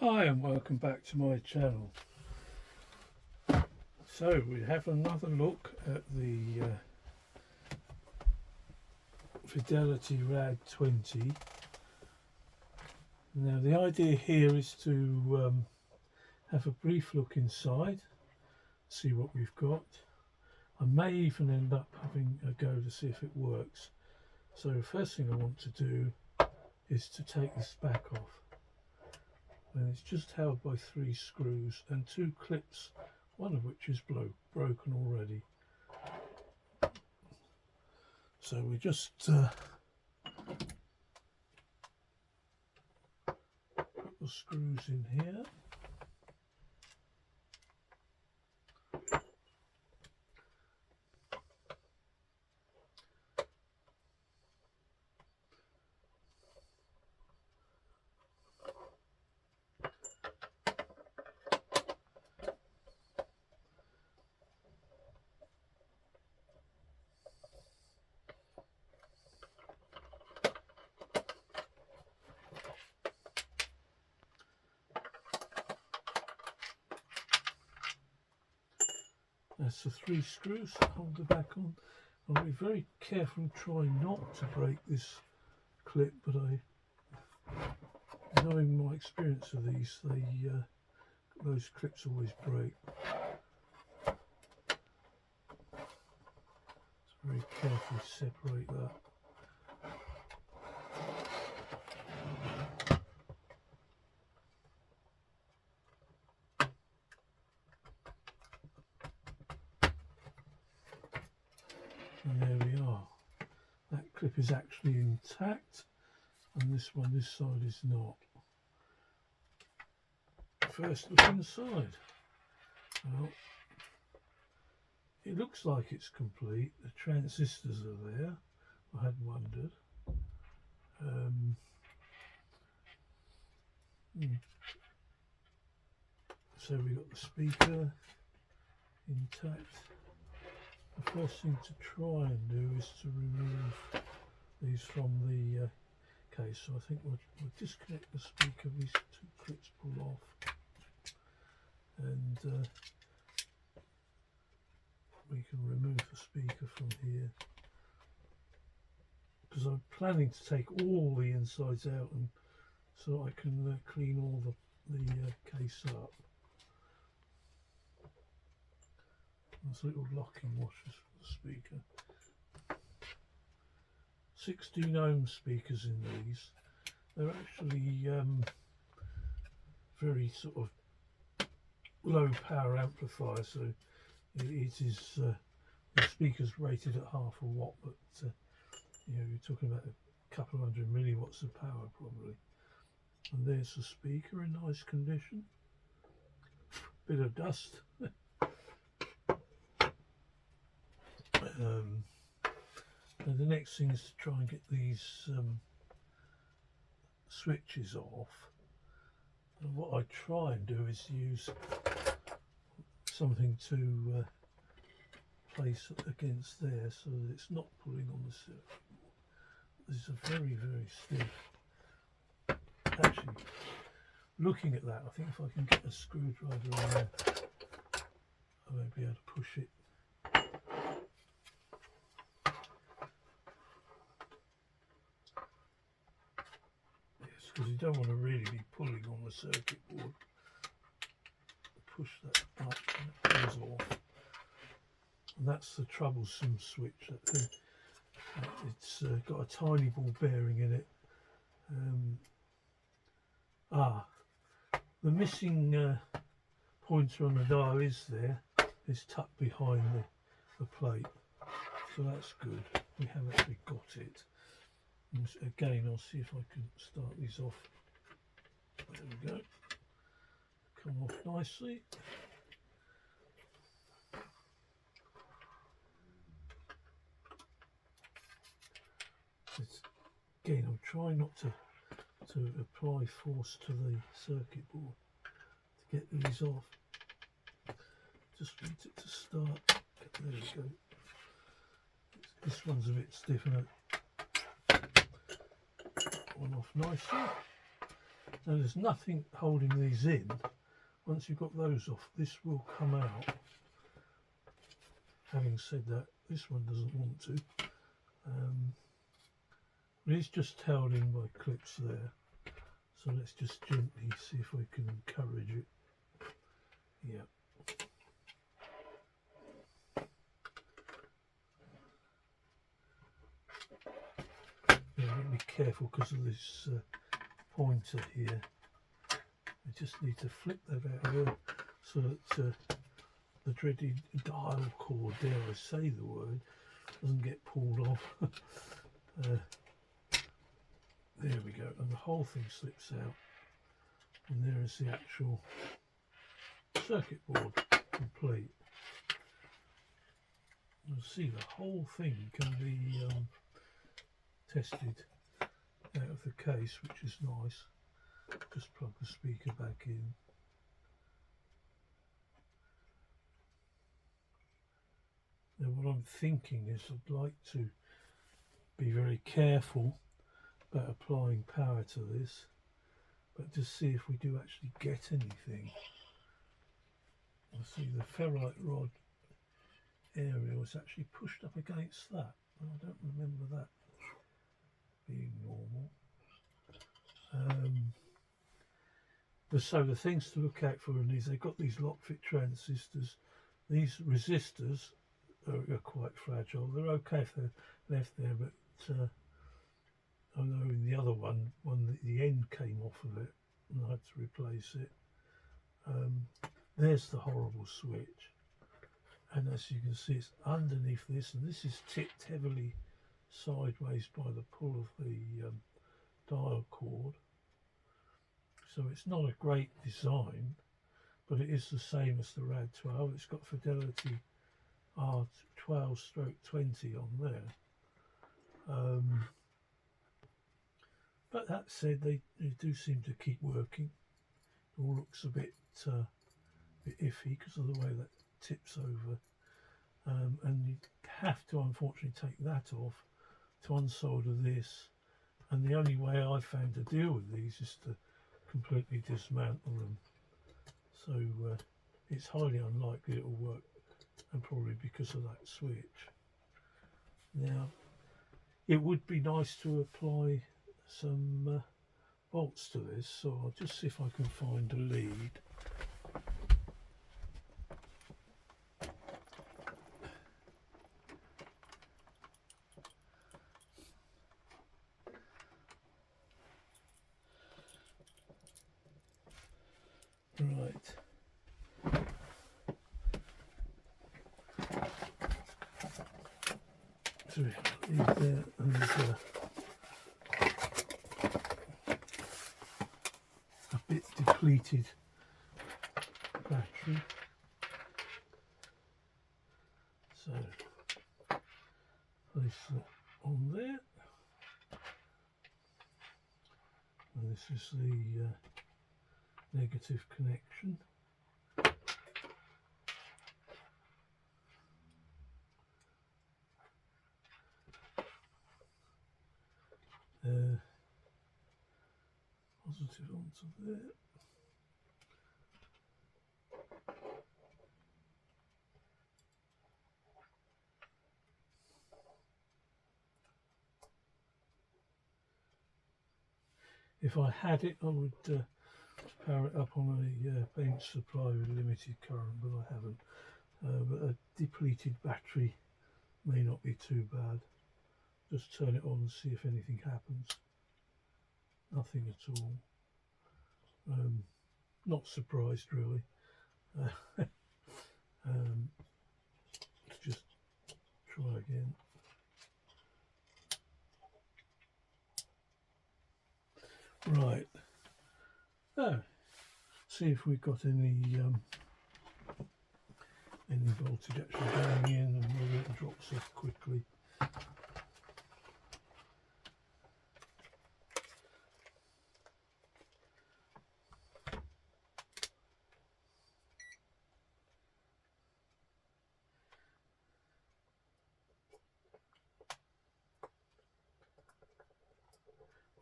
Hi and welcome back to my channel. So we have another look at the Fidelity Rad20. Now the idea here is to have a brief look inside, see what we've got. I may even end up having a go to see if it works. So the first thing I want to do is to take this back off. And it's just held by 3 screws and 2 clips, one of which is broken already. So we just put the screws in here. That's the 3 screws that hold the back on. I'll be very careful and try not to break this clip, but knowing my experience of these, those clips always break. So very carefully separate that. And there we are. That clip is actually intact, and this side is not. First look inside. Well, it looks like it's complete. The transistors are there. I had wondered. So we got the speaker intact. The first thing to try and do is to remove these from the case. So I think we'll disconnect the speaker. These 2 clips pull off, and we can remove the speaker from here, because I'm planning to take all the insides out, and so I can clean all the case up. There's little locking washers for the speaker. 16 ohm speakers in these. They're actually very sort of low power amplifier, so it is the speaker's rated at half a watt, but you know, you're talking about a couple of 100 milliwatts of power probably. And there's the speaker in nice condition. Bit of dust. And the next thing is to try and get these switches off. And what I try and do is use something to place against there so that it's not pulling on the circuit. These are very, very stiff. Actually, looking at that, I think if I can get a screwdriver in there, I won't be able to push it. Because you don't want to really be pulling on the circuit board. Push that up and it comes off. And that's the troublesome switch. That thing. It's got a tiny ball bearing in it. The missing pointer on the dial is there. It's tucked behind the plate. So that's good. We have actually got it. And again, I'll see if I can start these off. There we go. Come off nicely. Again, I'm trying not to apply force to the circuit board to get these off. Just want it to start. There we go. This one's a bit stiff, isn't it? One off nicely. Now there's nothing holding these in. Once you've got those off, this will come out. Having said that, this one doesn't want to. But it's just held in by clips there. So let's just gently see if we can encourage it. Yeah. Yeah, be careful because of this pointer here. I just need to flip that out of there so that the dreaded dial cord, dare I say the word, doesn't get pulled off. There we go, and the whole thing slips out, and there is the actual circuit board complete. You'll see the whole thing can be tested out of the case, which is nice. Just plug the speaker back in. Now what I'm thinking is I'd like to be very careful about applying power to this, but just see if we do actually get anything. I see the ferrite rod area was actually pushed up against that. I don't remember that being normal. So the things to look out for in these, they've got these lock fit transistors. These resistors are quite fragile. They're okay if they're left there, but I know in the other one the end came off of it and I had to replace it. There's the horrible switch, and as you can see, it's underneath this, and this is tipped heavily sideways by the pull of the dial cord. So it's not a great design, but it is the same as the Rad12. It's got Fidelity R12/20 on there. But that said, they do seem to keep working. It all looks a bit iffy because of the way that tips over. And you have to unfortunately take that off to unsolder this. And the only way I've found to deal with these is to completely dismantle them. So it's highly unlikely it will work, and probably because of that switch. Now, it would be nice to apply some bolts to this, so I'll just see if I can find a lead. Right. So leave there, and a bit depleted battery. So place that on there. And this is the negative connection. Positive onto there. If I had it, I would power it up on a bench supply with limited current, but I haven't. But a depleted battery may not be too bad. Just turn it on and see if anything happens. Nothing at all. Not surprised really. Let's just try again. Right. See if we've got any voltage actually going in, and whether it drops off quickly.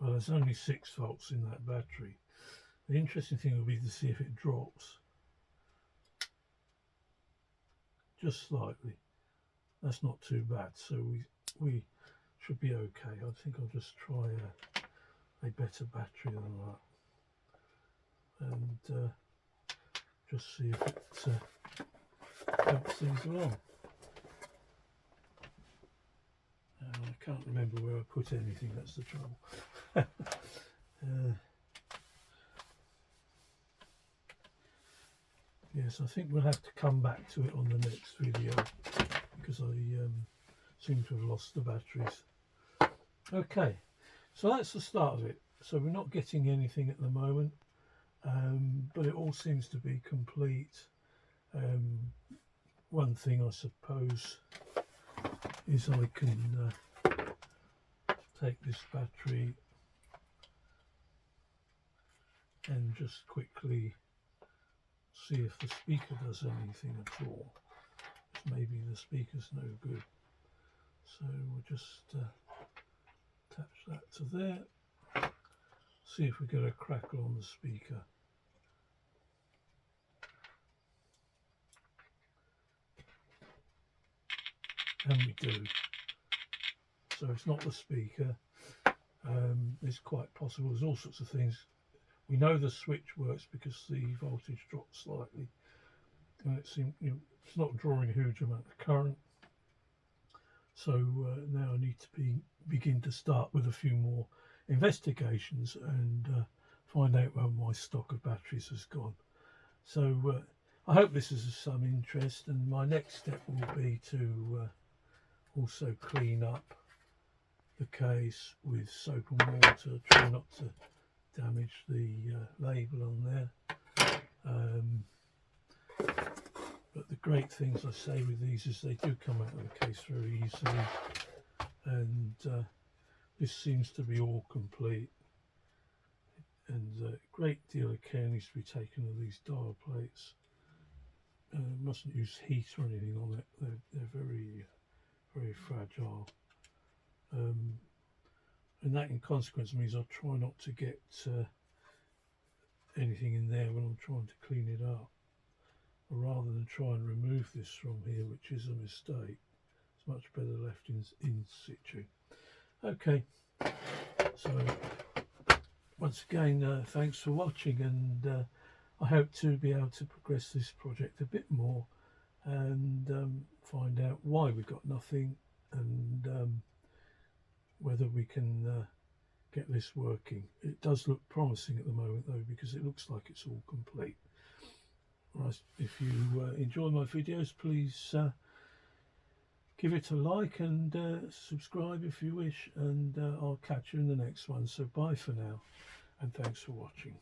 Well, Well, there's only 6 volts in that battery. The interesting thing will be to see if it drops just slightly. That's not too bad, so we should be okay. I think I'll just try a better battery than that, and just see if it helps things along. I can't remember where I put anything, that's the trouble. Yes, I think we'll have to come back to it on the next video because I seem to have lost the batteries. Okay, so that's the start of it. So we're not getting anything at the moment, but it all seems to be complete. One thing I suppose is I can take this battery and just quickly see if the speaker does anything at all. Maybe the speaker's no good, so we'll just attach that to there, see if we get a crackle on the speaker. And we do. So it's not the speaker. It's quite possible. There's all sorts of things. We know the switch works because the voltage dropped slightly, and it seems, you know, it's not drawing a huge amount of current. So now I need to begin to start with a few more investigations and find out where my stock of batteries has gone. So I hope this is of some interest, and my next step will be to also clean up the case with soap and water, try not to damage the label on there. But the great things I say with these is they do come out of the case very easily, and this seems to be all complete, and a great deal of care needs to be taken of these dial plates. Mustn't use heat or anything on it. They're very, very fragile, and that in consequence means I try not to get anything in there when I'm trying to clean it up, rather than try and remove this from here, which is a mistake. It's much better left in situ. Okay, so once again, thanks for watching, and I hope to be able to progress this project a bit more and find out why we got nothing, and whether we can get this working. It does look promising at the moment though, because it looks like it's all complete. Right, if you enjoy my videos, please give it a like and subscribe if you wish, and I'll catch you in the next one. So bye for now, and thanks for watching.